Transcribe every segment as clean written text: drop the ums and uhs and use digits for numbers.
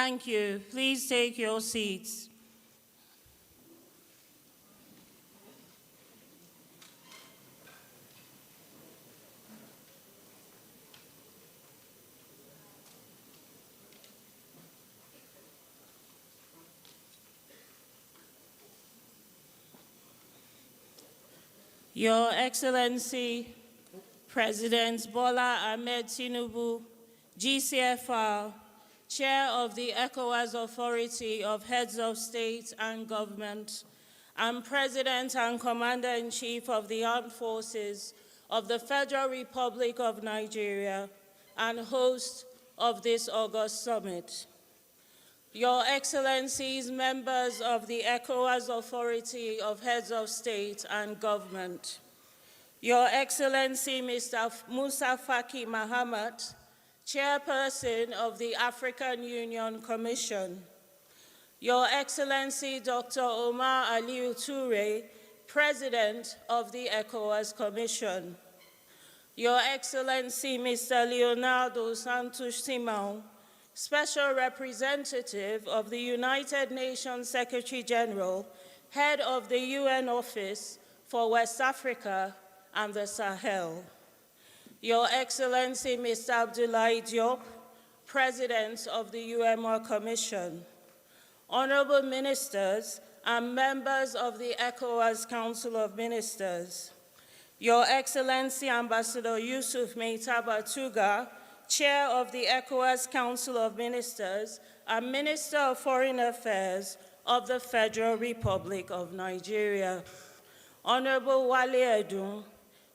Thank you. Please take your seats. Your Excellency, President Bola Ahmed Tinubu, GCFR, Chair of the ECOWAS Authority of Heads of State and Government, and President and Commander-in-Chief of the Armed Forces of the Federal Republic of Nigeria, and host of this August Summit. Your Excellencies, members of the ECOWAS Authority of Heads of State and Government, Your Excellency Mr. Musa Faki Mahamat, Chairperson of the African Union Commission, Your Excellency Dr. Omar Aliu Toure, President of the ECOWAS Commission, Your Excellency Mr. Leonardo Santos Simão, Special Representative of the United Nations Secretary-General, Head of the UN Office for West Africa and the Sahel. Your Excellency Mr. Abdoulaye Diop, President of the UMR Commission. Honorable Ministers and members of the ECOWAS Council of Ministers. Your Excellency Ambassador Yusuf Meitaba Tuga, Chair of the ECOWAS Council of Ministers and Minister of Foreign Affairs of the Federal Republic of Nigeria. Honorable Wale Edun,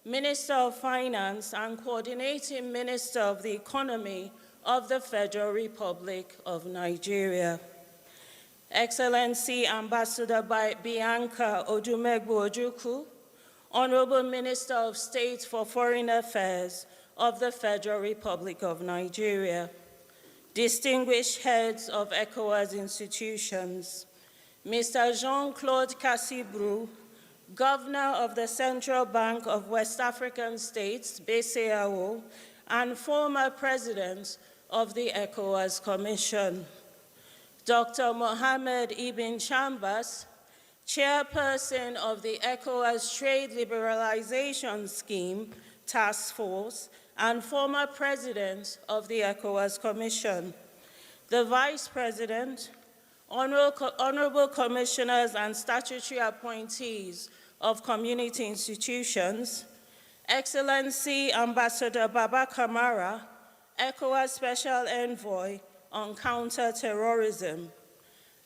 Minister of Finance and Coordinating Minister of the Economy of the Federal Republic of Nigeria. Excellency Ambassador Bianca Odumegwu Ojukwu, Honorable Minister of State for Foreign Affairs of the Federal Republic of Nigeria, distinguished heads of ECOWAS institutions, Mr. Jean-Claude Cassibrou, Governor of the Central Bank of West African States, BCAO, and former President of the ECOWAS Commission, Dr. Mohamed Ibn Chambas, Chairperson of the ECOWAS Trade Liberalization Scheme Task Force, and former President of the ECOWAS Commission, the Vice President, Honorable Commissioners and Statutory Appointees of Community Institutions, Excellency Ambassador Baba Kamara, ECOWAS Special Envoy on Counter-Terrorism,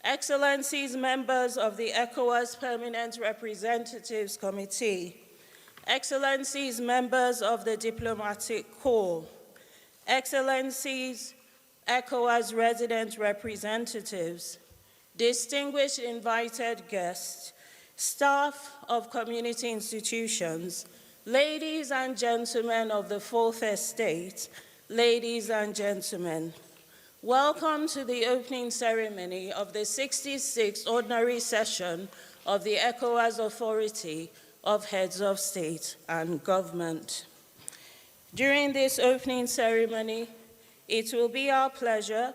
Excellencies, members of the ECOWAS Permanent Representatives Committee, Excellencies, members of the Diplomatic Corps, Excellencies, ECOWAS resident representatives, distinguished invited guests, staff of community institutions, ladies and gentlemen of the Fourth Estate, ladies and gentlemen, welcome to the opening ceremony of the 66th Ordinary Session of the ECOWAS Authority of Heads of State and Government. During this opening ceremony, it will be our pleasure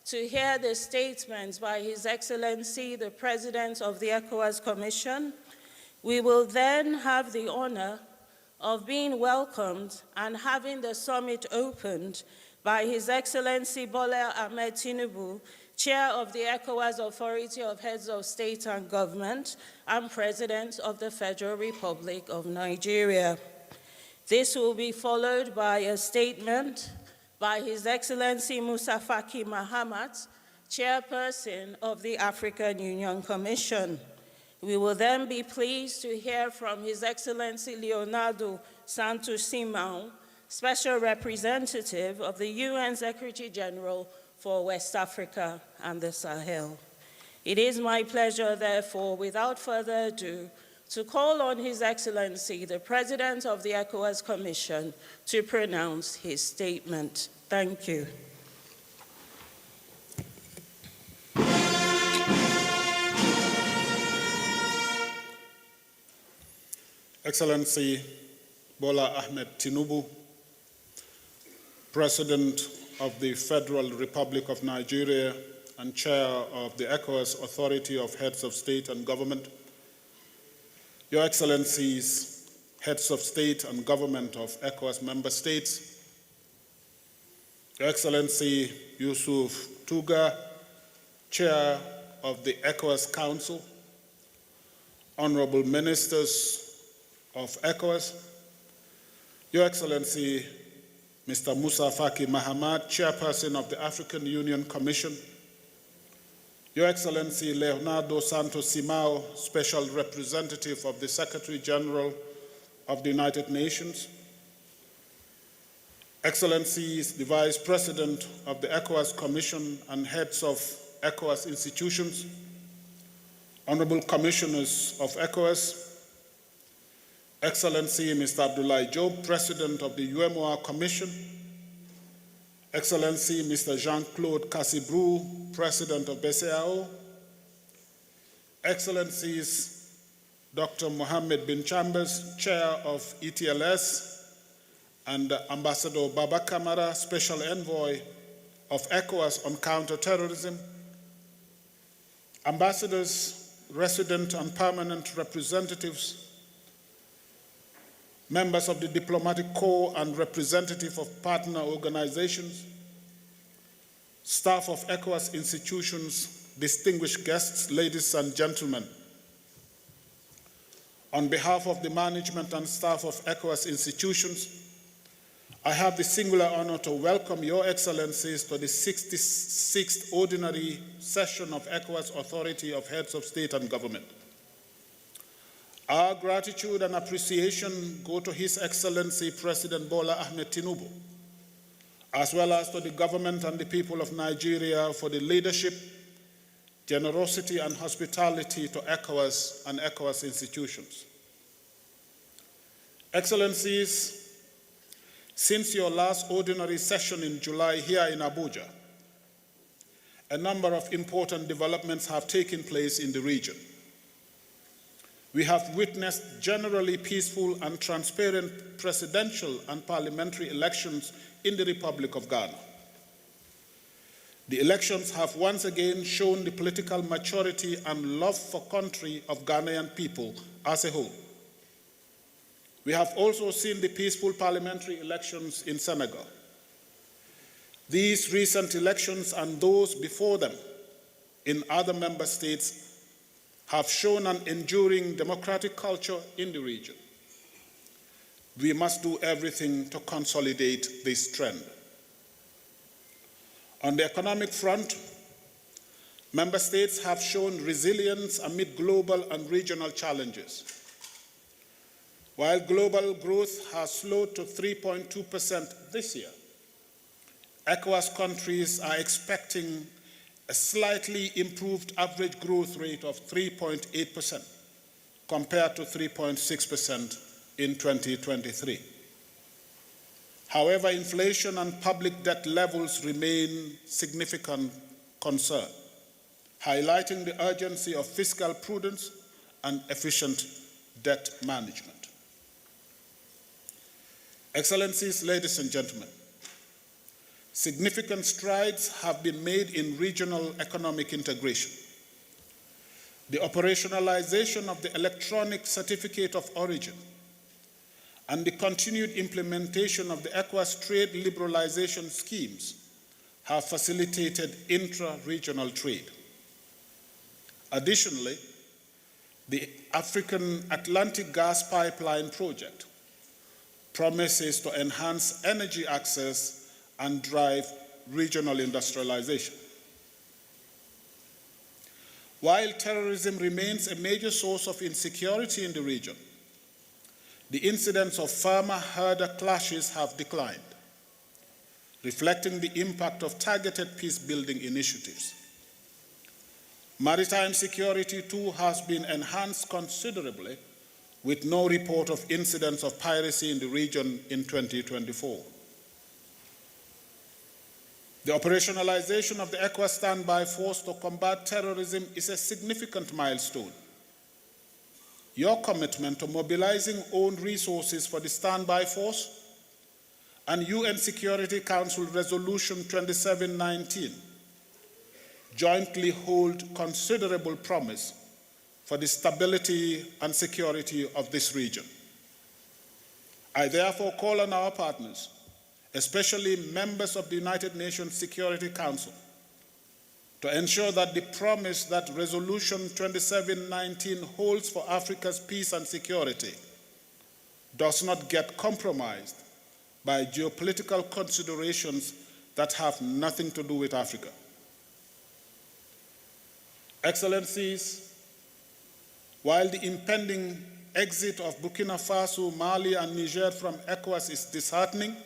to hear the statements by His Excellency, the President of the ECOWAS Commission. We will then have the honor of being welcomed and having the summit opened by His Excellency Bola Ahmed Tinubu, Chair of the ECOWAS Authority of Heads of State and Government and President of the Federal Republic of Nigeria. This will be followed by a statement by His Excellency Musa Faki Mahamat, Chairperson of the African Union Commission. We will then be pleased to hear from His Excellency Leonardo Santos Simão, Special Representative of the UN Secretary-General for West Africa and the Sahel. It is my pleasure, therefore, without further ado, to call on His Excellency, the President of the ECOWAS Commission, to pronounce his statement. Thank you. Excellency Bola Ahmed Tinubu, President of the Federal Republic of Nigeria and Chair of the ECOWAS Authority of Heads of State and Government, Your Excellencies, Heads of State and Government of ECOWAS member states, Your Excellency Yusuf Tuga, Chair of the ECOWAS Council, Honorable Ministers of ECOWAS, Your Excellency Mr. Musa Faki Mahamat, Chairperson of the African Union Commission, Your Excellency Leonardo Santos Simao, Special Representative of the Secretary General of the United Nations, Excellencies, the Vice President of the ECOWAS Commission and heads of ECOWAS institutions, Honorable Commissioners of ECOWAS, Excellency Mr. Abdoulaye Diop, President of the UMOA Commission, Excellency Mr. Jean-Claude Cassibrou, President of BCAO, Excellencies Dr. Mohammed bin Chambers, Chair of ETLS, and Ambassador Baba Kamara, Special Envoy of ECOWAS on Counterterrorism, ambassadors, resident and permanent representatives, members of the Diplomatic Corps and representative of partner organizations, staff of ECOWAS institutions, distinguished guests, ladies and gentlemen. On behalf of the management and staff of ECOWAS institutions, I have the singular honor to welcome Your Excellencies to the 66th Ordinary Session of ECOWAS Authority of Heads of State and Government. Our gratitude and appreciation go to His Excellency President Bola Ahmed Tinubu, as well as to the government and the people of Nigeria for the leadership, generosity, and hospitality to ECOWAS and ECOWAS institutions. Excellencies, since your last ordinary session in July here in Abuja, a number of important developments have taken place in the region. We have witnessed generally peaceful and transparent presidential and parliamentary elections in the Republic of Ghana. The elections have once again shown the political maturity and love for country of Ghanaian people as a whole. We have also seen the peaceful parliamentary elections in Senegal. These recent elections and those before them in other member states have shown an enduring democratic culture in the region. We must do everything to consolidate this trend. On the economic front, member states have shown resilience amid global and regional challenges. While global growth has slowed to 3.2% this year, ECOWAS countries are expecting a slightly improved average growth rate of 3.8% compared to 3.6% in 2023. However, inflation and public debt levels remain significant concern, highlighting the urgency of fiscal prudence and efficient debt management. Excellencies, ladies and gentlemen, significant strides have been made in regional economic integration. The operationalization of the electronic certificate of origin and the continued implementation of the ECOWAS trade liberalization schemes have facilitated intra-regional trade. Additionally, the African Atlantic Gas Pipeline project promises to enhance energy access and drive regional industrialization. While terrorism remains a major source of insecurity in the region, the incidents of farmer-herder clashes have declined, reflecting the impact of targeted peace-building initiatives. Maritime security, too, has been enhanced considerably, with no report of incidents of piracy in the region in 2024. The operationalization of the ECOWAS standby force to combat terrorism is a significant milestone. Your commitment to mobilizing own resources for the standby force and UN Security Council Resolution 2719 jointly hold considerable promise for the stability and security of this region. I therefore call on our partners, especially members of the United Nations Security Council, to ensure that the promise that Resolution 2719 holds for Africa's peace and security does not get compromised by geopolitical considerations that have nothing to do with Africa. Excellencies, while the impending exit of Burkina Faso, Mali, and Niger from ECOWAS is disheartening,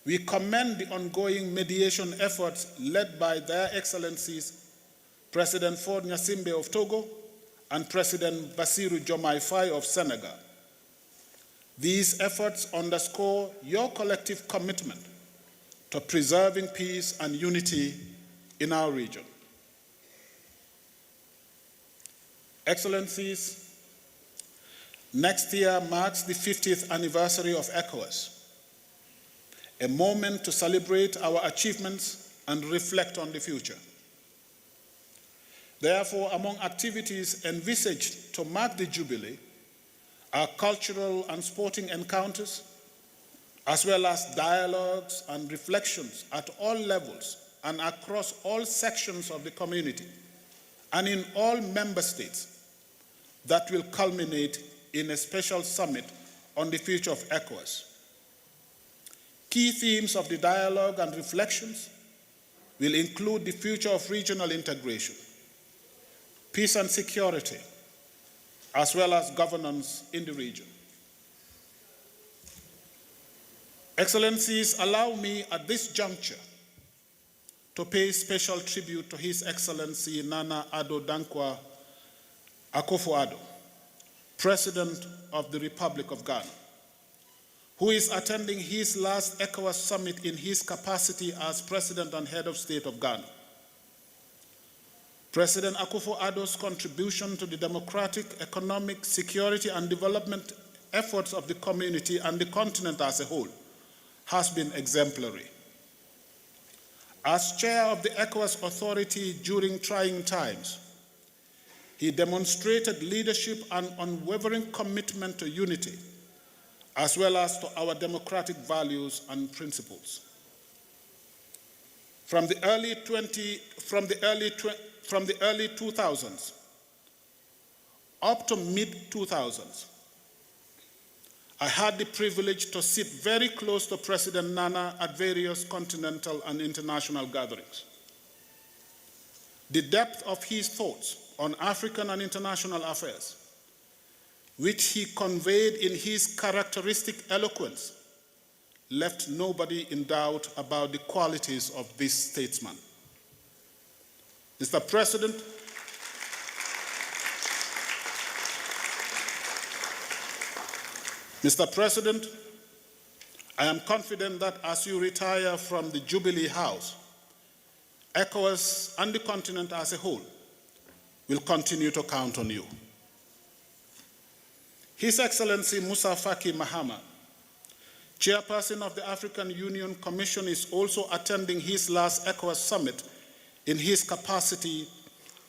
we commend the ongoing mediation efforts led by their Excellencies President Faure Gnassingbé of Togo and President Bassirou Diomaye Faye of Senegal. These efforts underscore your collective commitment to preserving peace and unity in our region. Excellencies, next year marks the 50th anniversary of ECOWAS, a moment to celebrate our achievements and reflect on the future. Therefore, among activities envisaged to mark the Jubilee are cultural and sporting encounters, as well as dialogues and reflections at all levels and across all sections of the community and in all member states that will culminate in a special summit on the future of ECOWAS. Key themes of the dialogue and reflections will include the future of regional integration, peace and security, as well as governance in the region. Excellencies, allow me at this juncture to pay special tribute to His Excellency Nana Addo Dankwa Akufo-Addo, President of the Republic of Ghana, who is attending his last ECOWAS summit in his capacity as President and Head of State of Ghana. President Akufo-Addo's contribution to the democratic, economic, security, and development efforts of the community and the continent as a whole has been exemplary. As chair of the ECOWAS Authority during trying times, he demonstrated leadership and unwavering commitment to unity, as well as to our democratic values and principles. From the early 2000s up to mid-2000s, I had the privilege to sit very close to President Nana at various continental and international gatherings. The depth of his thoughts on African and international affairs, which he conveyed in his characteristic eloquence, left nobody in doubt about the qualities of this statesman. Mr. President, I am confident that as you retire from the Jubilee House, ECOWAS and the continent as a whole will continue to count on you. His Excellency Musa Faki Mahamat, Chairperson of the African Union Commission, is also attending his last ECOWAS summit in his capacity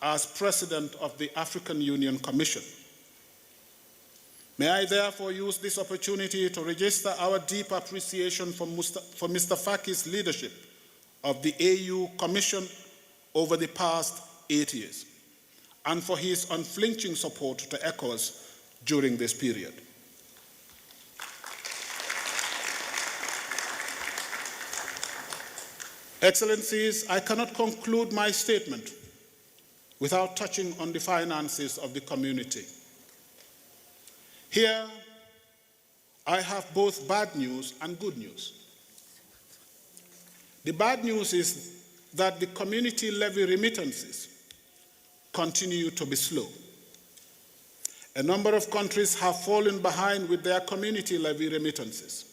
as President of the African Union Commission. May I therefore use this opportunity to register our deep appreciation for Mr. Faki's leadership of the AU Commission over the past 8 years, and for his unflinching support to ECOWAS during this period. Excellencies, I cannot conclude my statement without touching on the finances of the community. Here, I have both bad news and good news. The bad news is that the community levy remittances continue to be slow. A number of countries have fallen behind with their community levy remittances.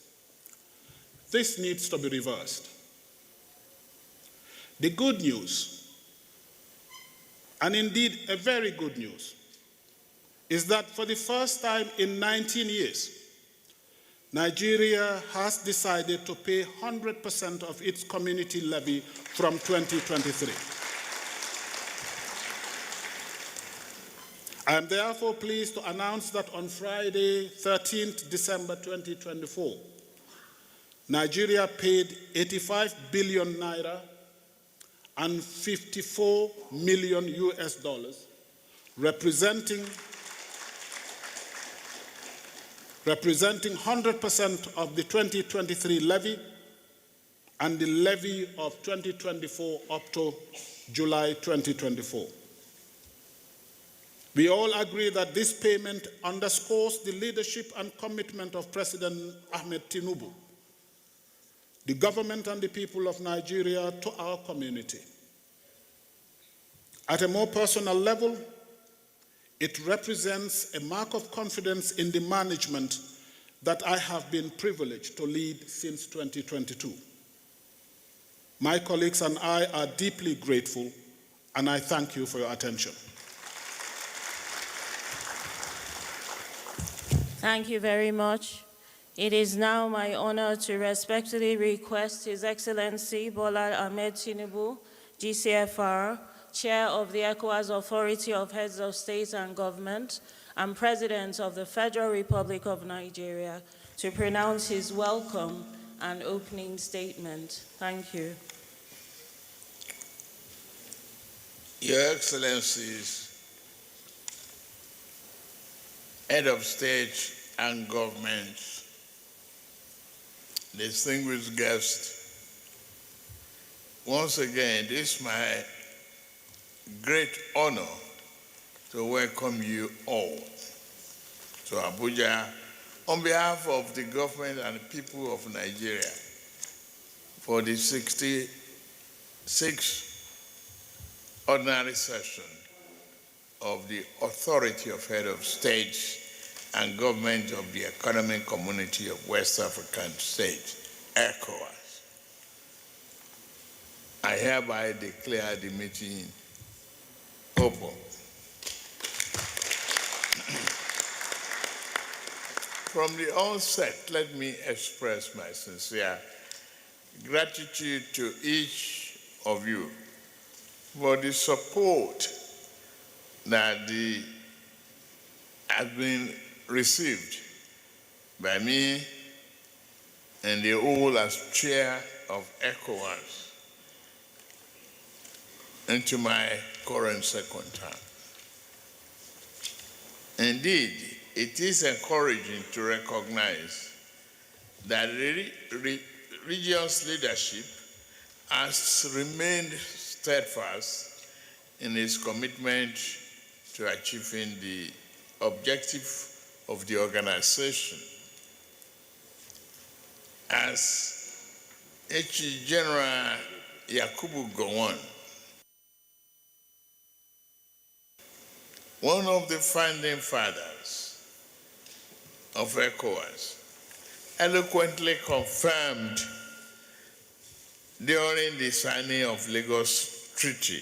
This needs to be reversed. The good news, and indeed a very good news, is that for the first time in 19 years, Nigeria has decided to pay 100% of its community levy from 2023. I am therefore pleased to announce that on Friday, 13th December 2024, Nigeria paid 85 billion naira and 54 million US dollars, representing 100% of the 2023 levy and the levy of 2024 up to July 2024. We all agree that this payment underscores the leadership and commitment of President Ahmed Tinubu, the government and the people of Nigeria to our community. At a more personal level, it represents a mark of confidence in the management that I have been privileged to lead since 2022. My colleagues and I are deeply grateful, and I thank you for your attention. Thank you very much. It is now my honor to respectfully request His Excellency Bola Ahmed Tinubu, GCFR, Chair of the ECOWAS Authority of Heads of State and Government and President of the Federal Republic of Nigeria, to pronounce his welcome and opening statement. Thank you. Your Excellencies, Head of State and Government, distinguished guests, once again, it is my great honor to welcome you all to Abuja on behalf of the government and the people of Nigeria for the 66th ordinary session of the Authority of Head of States and Government of the Economic Community of West African States, ECOWAS. I hereby declare the meeting open. From the onset, let me express my sincere gratitude to each of you for the support that has been received by me and the whole as chair of ECOWAS into my current second term. Indeed, it is encouraging to recognize that the region's leadership has remained steadfast in its commitment to achieving the objective of the organization. As HE General Yakubu Gowon, one of the founding fathers of ECOWAS, eloquently confirmed during the signing of Lagos Treaty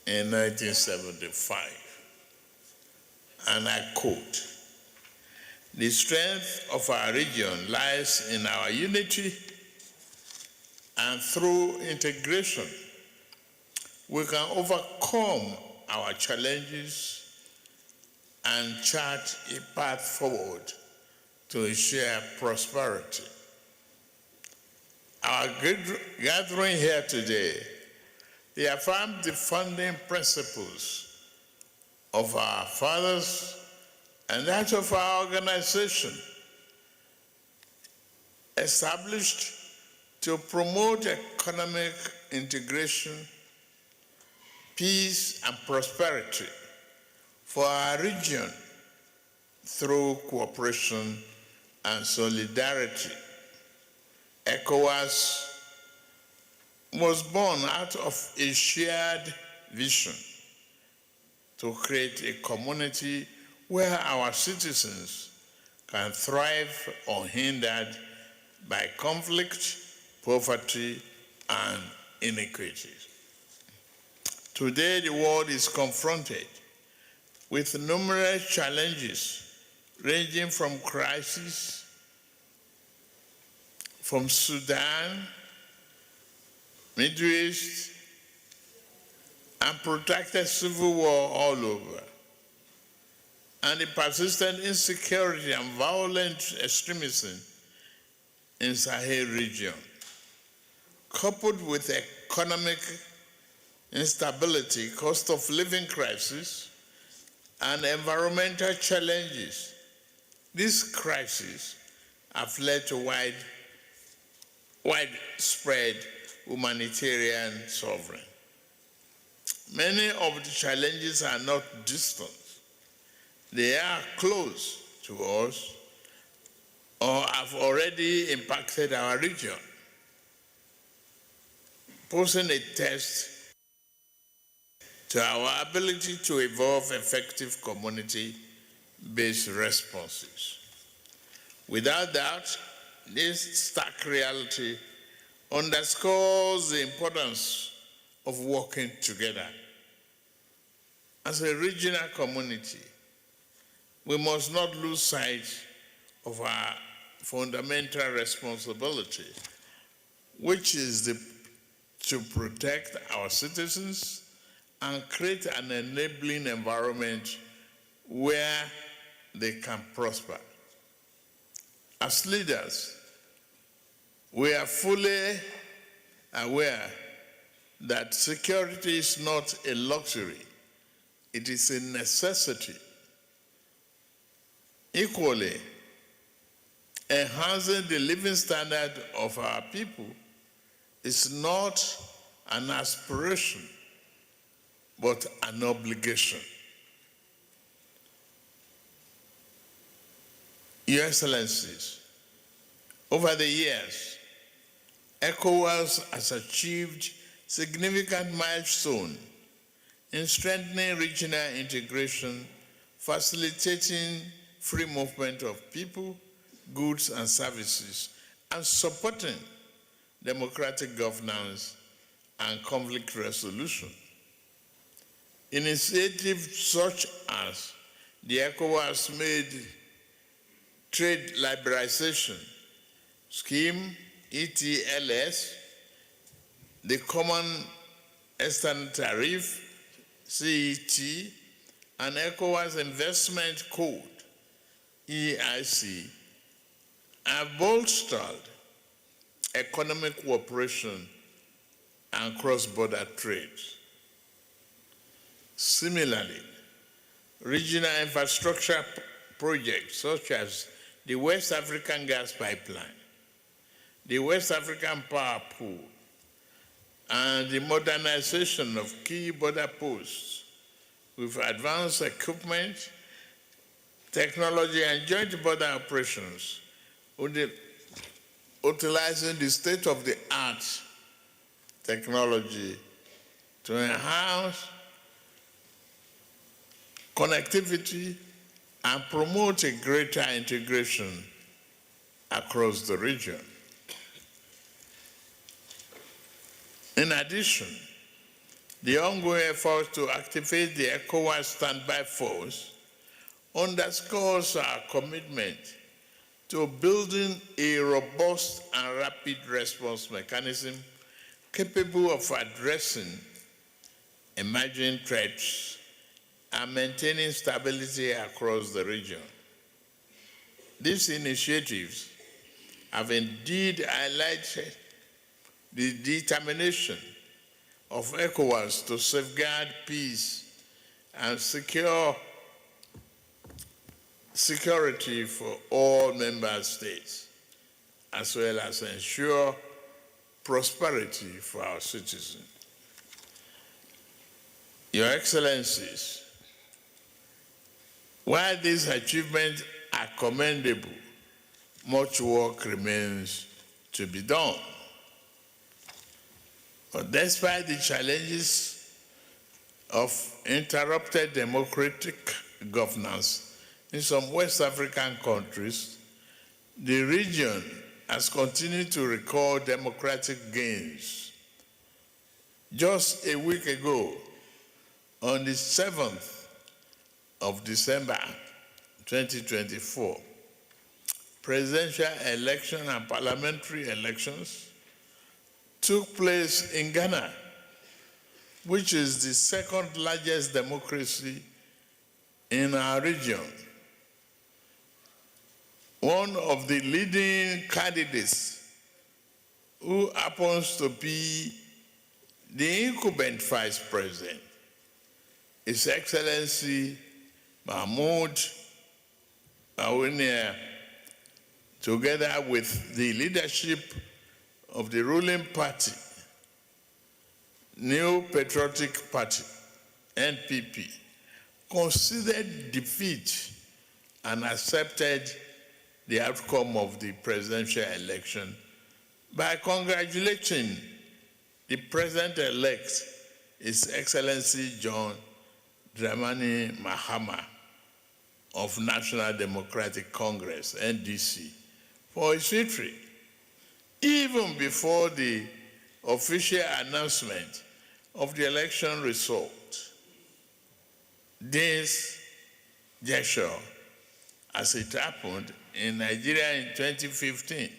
in 1975. And I quote, "The strength of our region lies in our unity, and through integration, we can overcome our challenges and chart a path forward to a shared prosperity." Our gathering here today reaffirms the founding principles of our fathers and that of our organization, established to promote economic integration, peace and prosperity for our region through cooperation and solidarity. ECOWAS was born out of a shared vision to create a community where our citizens can thrive unhindered by conflict, poverty, and inequities. Today, the world is confronted with numerous challenges ranging from crisis, from Sudan, Middle East, and protracted civil war all over, and the persistent insecurity and violent extremism in Sahel region, coupled with economic instability, cost of living crisis, and environmental challenges. These crises have led to widespread humanitarian suffering. Many of the challenges are not distant. They are close to us or have already impacted our region, posing a test to our ability to evolve effective community-based responses. Without doubt, this stark reality underscores the importance of working together. As a regional community, we must not lose sight of our fundamental responsibility, which is to protect our citizens and create an enabling environment where they can prosper. As leaders, we are fully aware that security is not a luxury, it is a necessity. Equally, enhancing the living standard of our people is not an aspiration, but an obligation. Your Excellencies, over the years, ECOWAS has achieved significant milestones in strengthening regional integration, facilitating free movement of people, goods, and services, and supporting democratic governance and conflict resolution. Initiatives such as the ECOWAS made trade liberalization scheme, ETLS, the Common External Tariff, CET, and ECOWAS Investment Code, EIC, have bolstered economic cooperation and cross-border trade. Similarly, regional infrastructure projects such as the West African Gas Pipeline, the West African Power Pool, and the modernization of key border posts with advanced equipment, technology, and joint border operations, utilizing the state-of-the-art technology to enhance connectivity and promote a greater integration across the region. In addition, the ongoing effort to activate the ECOWAS standby force underscores our commitment to building a robust and rapid response mechanism capable of addressing emerging threats and maintaining stability across the region. These initiatives have indeed highlighted the determination of ECOWAS to safeguard peace and security for all member states, as well as ensure prosperity for our citizens. Your Excellencies, while these achievements are commendable, much work remains to be done. But despite the challenges of interrupted democratic governance in some West African countries, the region has continued to record democratic gains. Just a week ago, on the 7th of December 2024, presidential election and parliamentary elections took place in Ghana, which is the second largest democracy in our region. One of the leading candidates who happens to be the incumbent vice president, His Excellency Mahmoud Awiniya, together with the leadership of the ruling party, New Patriotic Party, NPP, considered defeat and accepted the outcome of the presidential election by congratulating the president-elect, His Excellency John Dramani Mahama of National Democratic Congress, NDC, for his victory, even before the official announcement of the election result. This gesture, as it happened in Nigeria in 2015,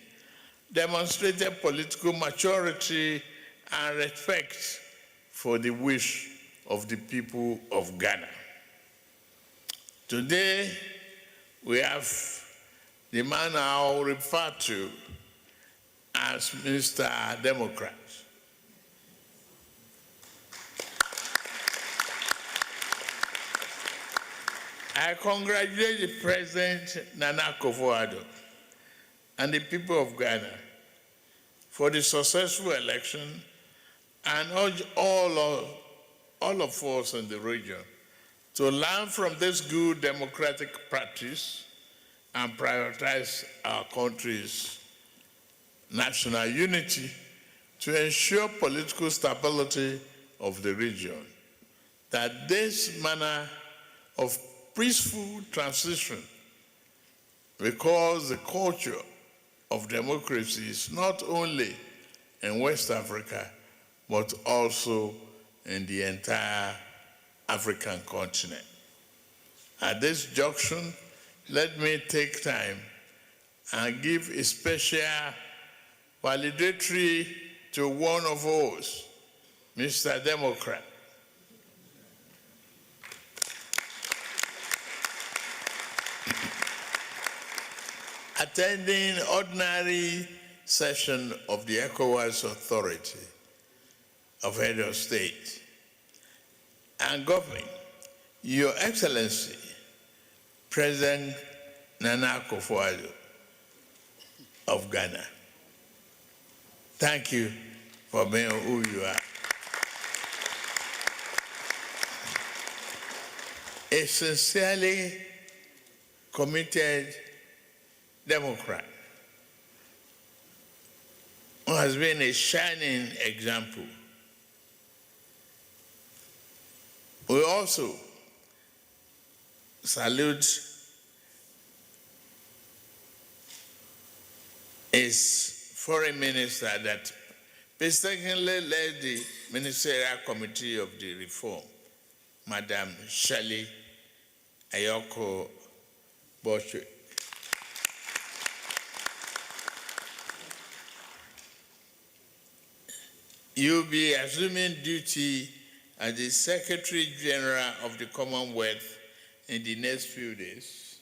demonstrated political maturity and respect for the wish of the people of Ghana. Today, we have the man I'll refer to as Mr. Democrat. I congratulate the President Nana Akufo-Addo and the people of Ghana for the successful election, and urge all of us in the region to learn from this good democratic practice and prioritize our country's national unity to ensure political stability of the region. That this manner of peaceful transition, because the culture of democracy is not only in West Africa, but also in the entire African continent. At this junction, let me take time and give a special validatory to one of us, Mr. Democrat. Attending ordinary session of the ECOWAS Authority of Head of State and Government, Your Excellency, President Nana Akufo-Addo of Ghana. Thank you for being who you are. A sincerely committed Democrat who has been a shining example. We also salute his foreign minister that painstakingly led the Ministerial Committee of the Reform, Madam Shirley Ayoko Boche. You'll be assuming duty as the Secretary General of the Commonwealth in the next few days.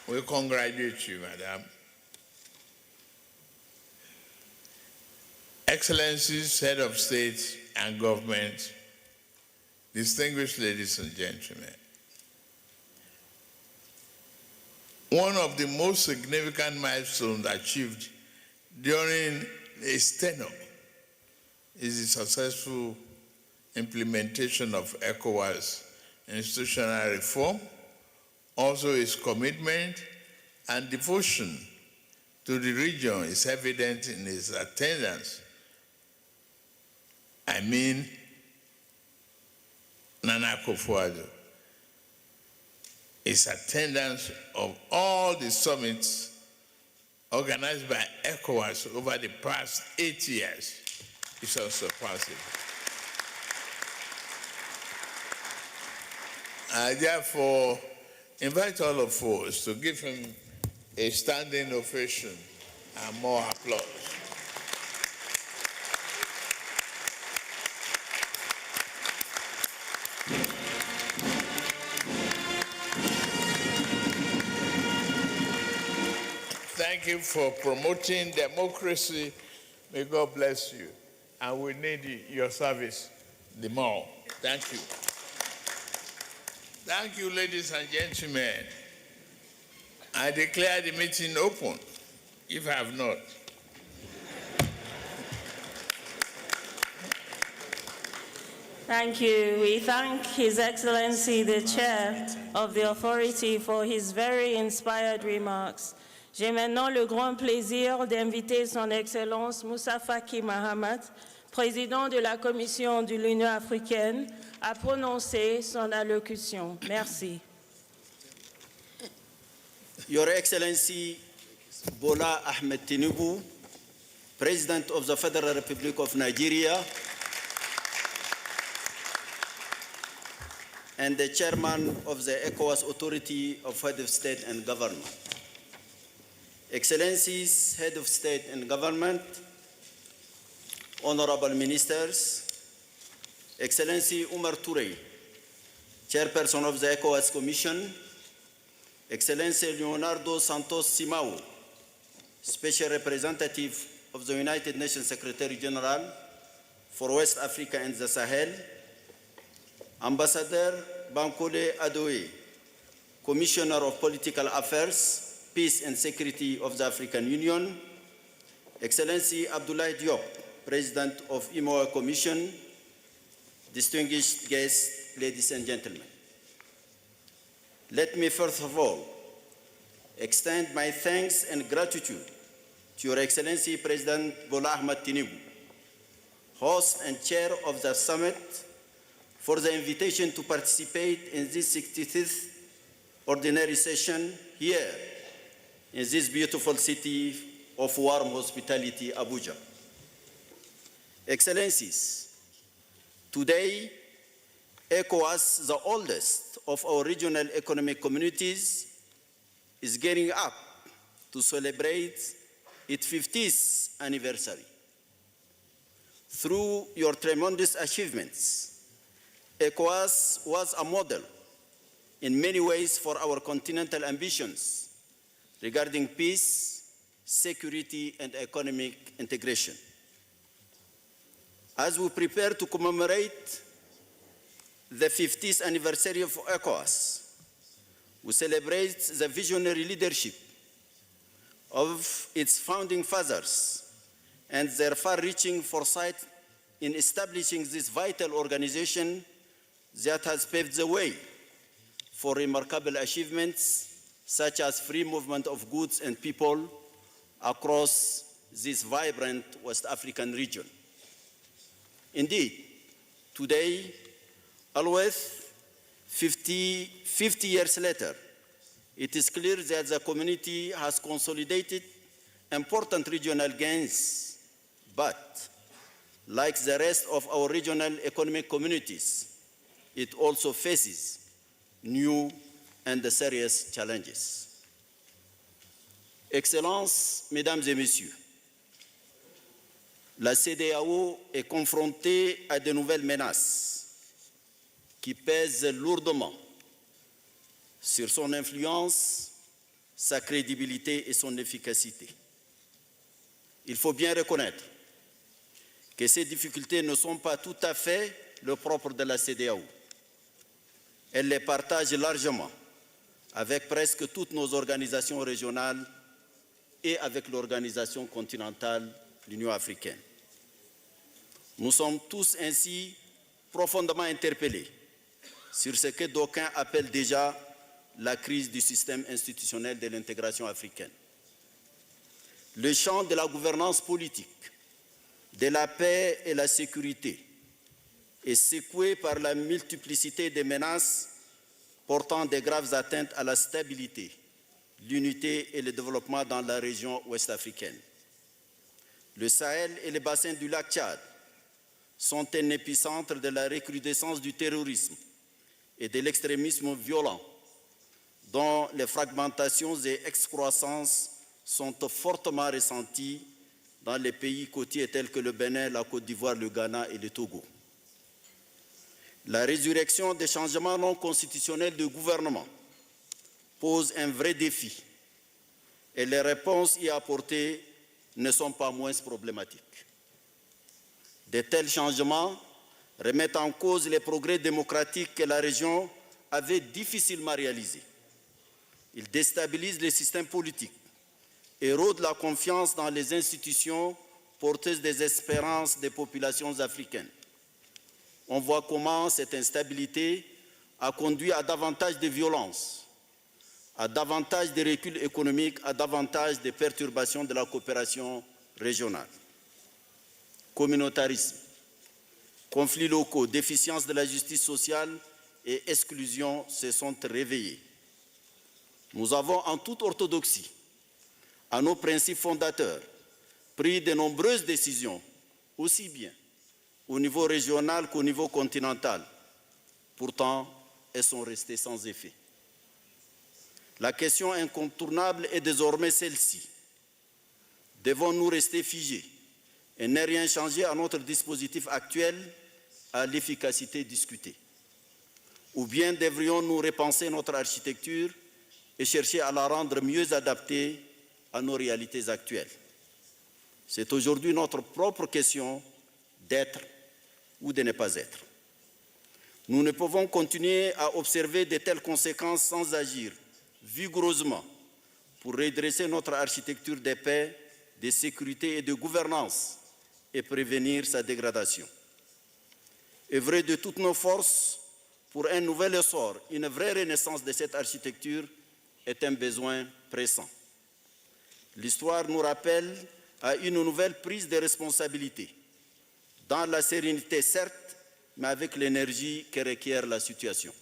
We congratulate you, Madam. Excellencies, Head of State and Government, distinguished ladies and gentlemen, one of the most significant milestones achieved during his tenure is the successful implementation of ECOWAS institutional reform. Also, his commitment and devotion to the region is evident in his attendance. I mean, Nana Akufo-Addo, his attendance of all the summits organized by ECOWAS over the past 8 years is unsurpassable. I therefore invite all of us to give him a standing ovation and more applause. Thank you for promoting democracy. May God bless you. And we need your service the more. Thank you. Thank you, ladies and gentlemen. I declare the meeting open, if I have not. Thank you. We thank His Excellency, the Chair of the Authority, for his very inspired remarks. J'ai maintenant le grand plaisir d'inviter Son Excellence Moussa Faki Mahamat, Président de la Commission de l'Union africaine, à prononcer son allocution. Merci. Your Excellency Bola Ahmed Tinubu, President of the Federal Republic of Nigeria, and the Chairman of the ECOWAS Authority of Head of State and Government. Excellencies, Head of State and Government, Honorable Ministers, Excellency Umar Touré, Chairperson of the ECOWAS Commission, Excellency Leonardo Santos Simao, Special Representative of the United Nations Secretary General for West Africa and the Sahel, Ambassador Bankole Adoe, Commissioner of Political Affairs, Peace and Security of the African Union, Excellency Abdoulaye Diop, President of IMOA Commission, distinguished guests, ladies and gentlemen. Let me first of all extend my thanks and gratitude to Your Excellency President Bola Ahmed Tinubu, host and chair of the summit, for the invitation to participate in this 65th ordinary session here in this beautiful city of warm hospitality, Abuja. Excellencies, today, ECOWAS, the oldest of our regional economic communities, is gearing up to celebrate its 50th anniversary. Through your tremendous achievements, ECOWAS was a model in many ways for our continental ambitions regarding peace, security, and economic integration. As we prepare to commemorate the 50th anniversary of ECOWAS, we celebrate the visionary leadership of its founding fathers and their far-reaching foresight in establishing this vital organization that has paved the way for remarkable achievements such as free movement of goods and people across this vibrant West African region. Indeed, today, always 50 years later, it is clear that the community has consolidated important regional gains, but like the rest of our regional economic communities, it also faces new and serious challenges. Excellences, Mesdames et Messieurs, la CEDEAO est confrontée à de nouvelles menaces qui pèsent lourdement sur son influence, sa crédibilité et son efficacité. Il faut bien reconnaître que ces difficultés ne sont pas tout à fait le propre de la CEDEAO. Elle les partage largement avec presque toutes nos organisations régionales et avec l'organisation continentale, l'Union africaine. Nous sommes tous ainsi profondément interpellés sur ce que d'aucuns appellent déjà la crise du système institutionnel de l'intégration africaine. Le champ de la gouvernance politique, de la paix et la sécurité est secoué par la multiplicité des menaces portant de graves atteintes à la stabilité, l'unité et le développement dans la région ouest-africaine. Le Sahel et le bassin du lac Tchad sont un épicentre de la recrudescence du terrorisme et de l'extrémisme violent, dont les fragmentations et excroissances sont fortement ressenties dans les pays côtiers tels que le Bénin, la Côte d'Ivoire, le Ghana et le Togo. La résurrection des changements non constitutionnels de gouvernement pose un vrai défi et les réponses y apportées ne sont pas moins problématiques. De tels changements remettent en cause les progrès démocratiques que la région avait difficilement réalisés. Ils déstabilisent les systèmes politiques, érodent la confiance dans les institutions porteuses des espérances des populations africaines. On voit comment cette instabilité a conduit à davantage de violence, à davantage de recul économique, à davantage de perturbations de la coopération régionale. Communautarisme, conflits locaux, déficience de la justice sociale et exclusion se sont réveillés. Nous avons en toute orthodoxie, à nos principes fondateurs, pris de nombreuses décisions, aussi bien au niveau régional qu'au niveau continental. Pourtant, elles sont restées sans effet. La question incontournable est désormais celle-ci. Devons-nous rester figés et ne rien changer à notre dispositif actuel, à l'efficacité discutée? Ou bien devrions-nous repenser notre architecture et chercher à la rendre mieux adaptée à nos réalités actuelles? C'est aujourd'hui notre propre question d'être ou de ne pas être. Nous ne pouvons continuer à observer de telles conséquences sans agir vigoureusement pour redresser notre architecture de paix, de sécurité et de gouvernance et prévenir sa dégradation. Œuvrer de toutes nos forces pour un nouvel essor, une vraie renaissance de cette architecture est un besoin pressant. L'histoire nous rappelle à une nouvelle prise de responsabilité, dans la sérénité certes, mais avec l'énergie que requiert la situation.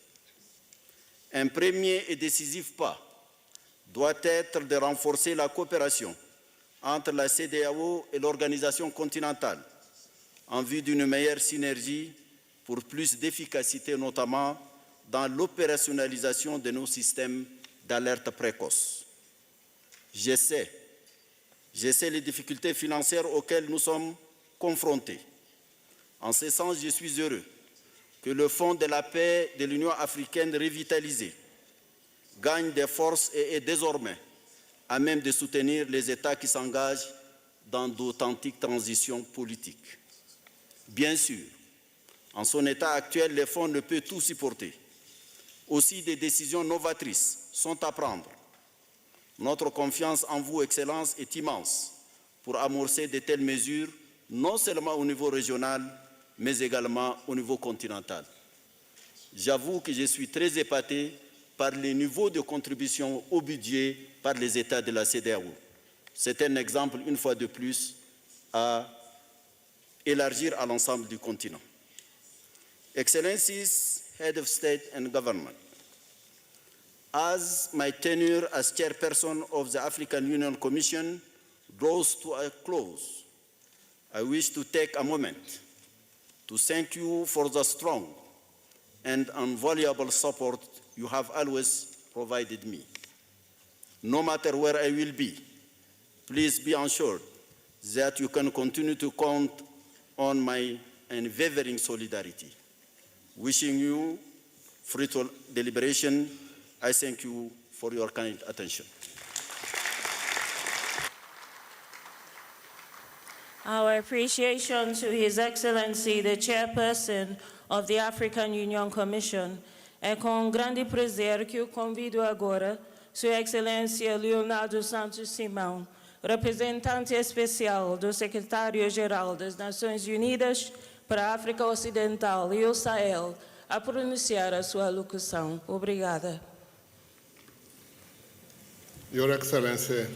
Un premier et décisif pas doit être de renforcer la coopération entre la CEDEAO et l'organisation continentale en vue d'une meilleure synergie pour plus d'efficacité, notamment dans l'opérationnalisation de nos systèmes d'alerte précoce. Je sais les difficultés financières auxquelles nous sommes confrontés. En ce sens, je suis heureux que le Fonds de la paix de l'Union africaine revitalisé gagne des forces et est désormais à même de soutenir les États qui s'engagent dans d'authentiques transitions politiques. Bien sûr, en son état actuel, le Fonds ne peut tout supporter. Aussi, des décisions novatrices sont à prendre. Notre confiance en vous, Excellences, est immense pour amorcer de telles mesures, non seulement au niveau régional, mais également au niveau continental. J'avoue que je suis très épaté par les niveaux de contribution au budget par les États de la CEDEAO. C'est un exemple, une fois de plus, à élargir à l'ensemble du continent. Excellencies, Head of State and Government, as my tenure as chairperson of the African Union Commission draws to a close, I wish to take a moment to thank you for the strong and invaluable support you have always provided me. No matter where I will be, please be assured that you can continue to count on my unwavering solidarity. Wishing you fruitful deliberation, I thank you for your kind attention. Our appreciation to His Excellency, the Chairperson of the African Union Commission. É com grande prazer que eu convido agora Sua Excelência Leonardo Santos Simão, representante especial do Secretário-Geral das Nações Unidas para a África Ocidental e o Sahel, a pronunciar a sua alocução. Obrigada. Your Excellency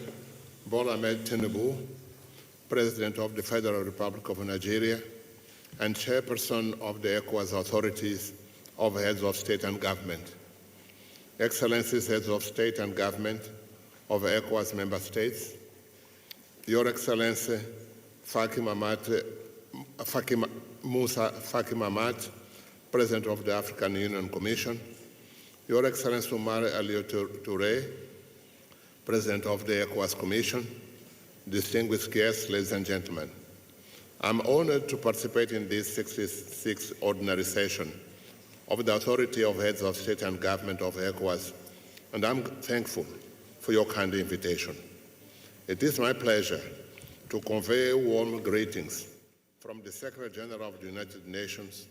Bola Ahmed Tinubu, President of the Federal Republic of Nigeria and Chairperson of the ECOWAS authorities of Heads of State and Government, Excellencies, Heads of State and Government of ECOWAS member states, Your Excellency Musa Faki Mahamat, President of the African Union Commission, Your Excellency Umar Ali Touré, President of the ECOWAS Commission, distinguished guests, ladies and gentlemen. I'm honored to participate in this 66th ordinary session of the Authority of Heads of State and Government of ECOWAS, and I'm thankful for your kind invitation. It is my pleasure to convey warm greetings from the Secretary General of the United Nations,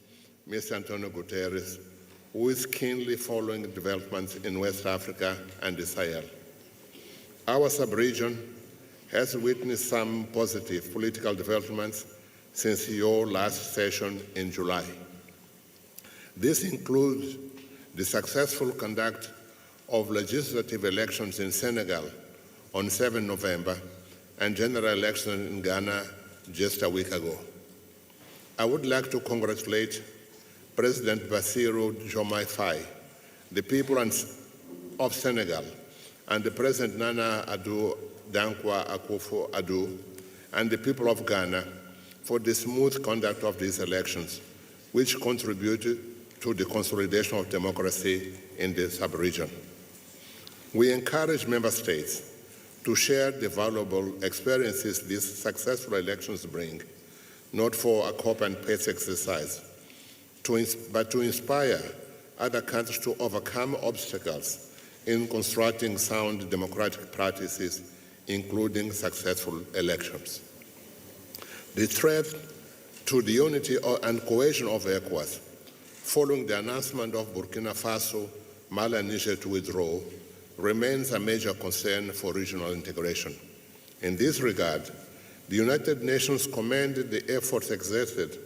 Mr. Antonio Guterres, who is keenly following developments in West Africa and the Sahel. Our sub-region has witnessed some positive political developments since your last session in July. This includes the successful conduct of legislative elections in Senegal on 7 November and general elections in Ghana just a week ago. I would like to congratulate President Bassirou Diomaye Faye, the people of Senegal, and the President Nana Addo Dankwa Akufo-Addo, and the people of Ghana for the smooth conduct of these elections, which contributed to the consolidation of democracy in the sub-region. We encourage member states to share the valuable experiences these successful elections bring, not for a copy and paste exercise, but to inspire other countries to overcome obstacles in constructing sound democratic practices, including successful elections. The threat to the unity and cohesion of ECOWAS, following the announcement of Burkina Faso, Mali, and Niger to withdraw, remains a major concern for regional integration. In this regard, the United Nations commended the efforts exerted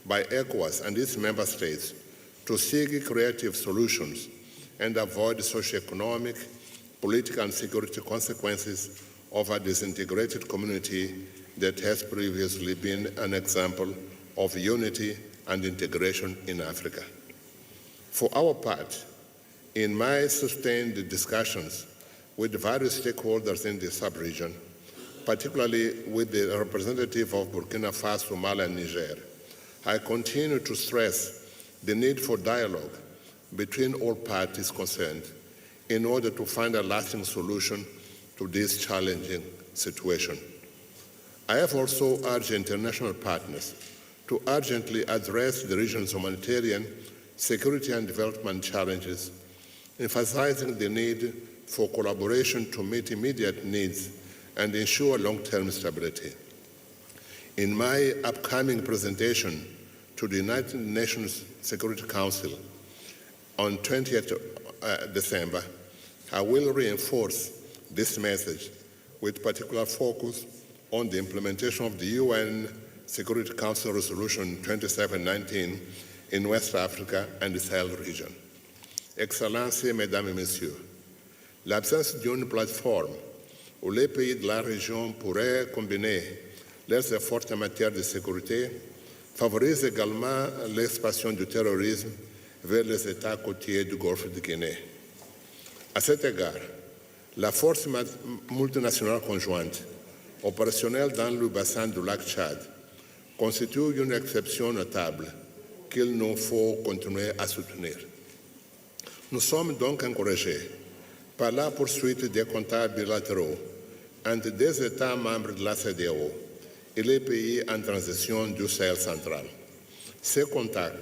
by ECOWAS and its member states to seek creative solutions and avoid socioeconomic, political, and security consequences of a disintegrated community that has previously been an example of unity and integration in Africa. For our part, in my sustained discussions with various stakeholders in the sub-region, particularly with the representative of Burkina Faso, Mali, and Niger, I continue to stress the need for dialogue between all parties concerned in order to find a lasting solution to this challenging situation. I have also urged international partners to urgently address the region's humanitarian, security, and development challenges, emphasizing the need for collaboration to meet immediate needs and ensure long-term stability. In my upcoming presentation to the United Nations Security Council on 20th December, I will reinforce this message with particular focus on the implementation of the UN Security Council Resolution 2719 in West Africa and the Sahel region. Excellences, Mesdames et Messieurs, l'absence d'une plateforme où les pays de la région pourraient combiner leurs efforts en matière de sécurité favorise également l'expansion du terrorisme vers les États côtiers du Golfe de Guinée. À cet égard, la force multinationale conjointe opérationnelle dans le bassin du lac Tchad constitue une exception notable qu'il nous faut continuer à soutenir. Nous sommes donc encouragés par la poursuite des contacts bilatéraux entre des États membres de la CEDEAO et les pays en transition du Sahel central. Ces contacts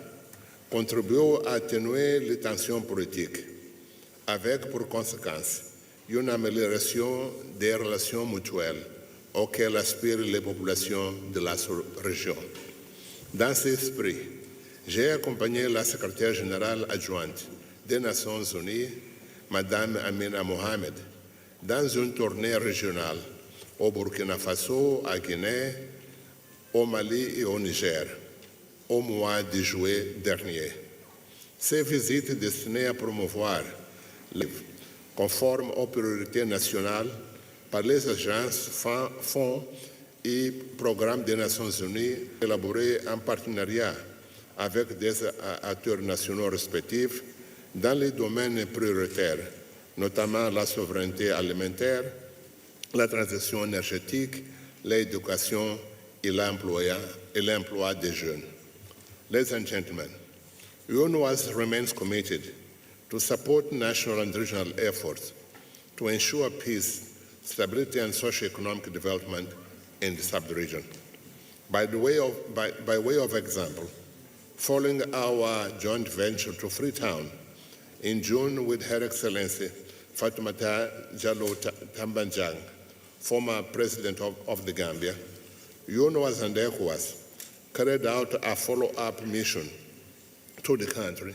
contribuent à atténuer les tensions politiques, avec pour conséquence une amélioration des relations mutuelles auxquelles aspirent les populations de la région. Dans cet esprit, j'ai accompagné la secrétaire générale adjointe des Nations Unies, Madame Amina Mohamed, dans une tournée régionale au Burkina Faso, à Guinée, au Mali et au Niger, au mois de juillet dernier. Ces visites destinées à promouvoir les conformes aux priorités nationales par les agences, fonds et programmes des Nations Unies élaborés en partenariat avec des acteurs nationaux respectifs dans les domaines prioritaires, notamment la souveraineté alimentaire, la transition énergétique, l'éducation et l'emploi des jeunes. Ladies and gentlemen, UNOWAS remains committed to support national and regional efforts to ensure peace, stability, and socio-economic development in the sub-region. By way of example, following our joint venture to Freetown in June with Her Excellency Fatoumata Jallow Tambanjang, former president of the Gambia, UNOWAS and ECOWAS carried out a follow-up mission to the country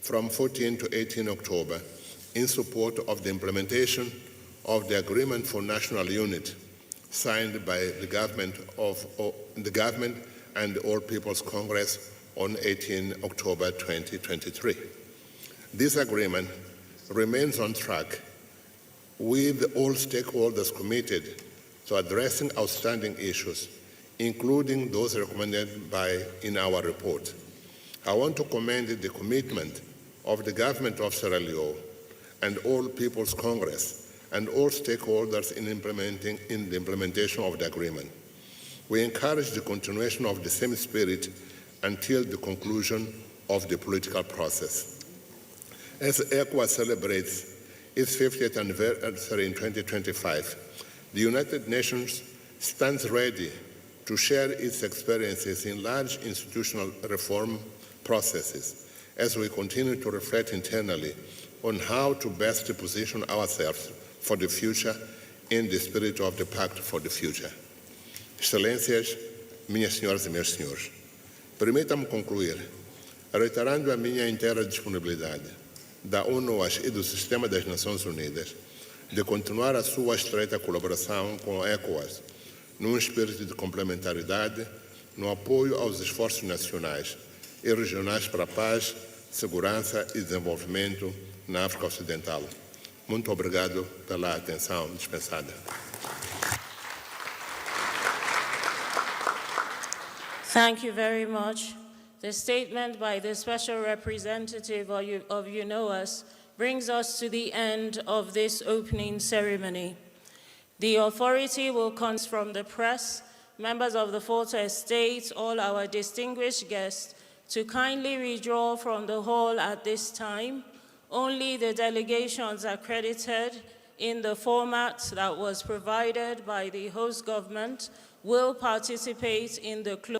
from 14 to 18 October in support of the implementation of the Agreement for National Unity signed by the government and the All People's Congress on 18 October 2023. This agreement remains on track with all stakeholders committed to addressing outstanding issues, including those recommended in our report. I want to commend the commitment of the government of Sierra Leone and All People's Congress and all stakeholders in the implementation of the agreement. We encourage the continuation of the same spirit until the conclusion of the political process. As ECOWAS celebrates its 50th anniversary in 2025, the United Nations stands ready to share its experiences in large institutional reform processes as we continue to reflect internally on how to best position ourselves for the future in the spirit of the Pact for the Future. Excelências, minhas senhoras e meus senhores, permitam-me concluir reiterando a minha inteira disponibilidade da UNOWAS e do Sistema das Nações Unidas de continuar a sua estreita colaboração com a ECOWAS num espírito de complementaridade no apoio aos esforços nacionais e regionais para a paz, segurança e desenvolvimento na África Ocidental. Muito obrigado pela atenção dispensada. Thank you very much. The statement by the Special Representative of UNOWAS brings us to the end of this opening ceremony. The authority will consist from the press, members of the Fourth Estate, all our distinguished guests, to kindly withdraw from the hall at this time. Only the delegations accredited in the format that was provided by the host government will participate in the closing.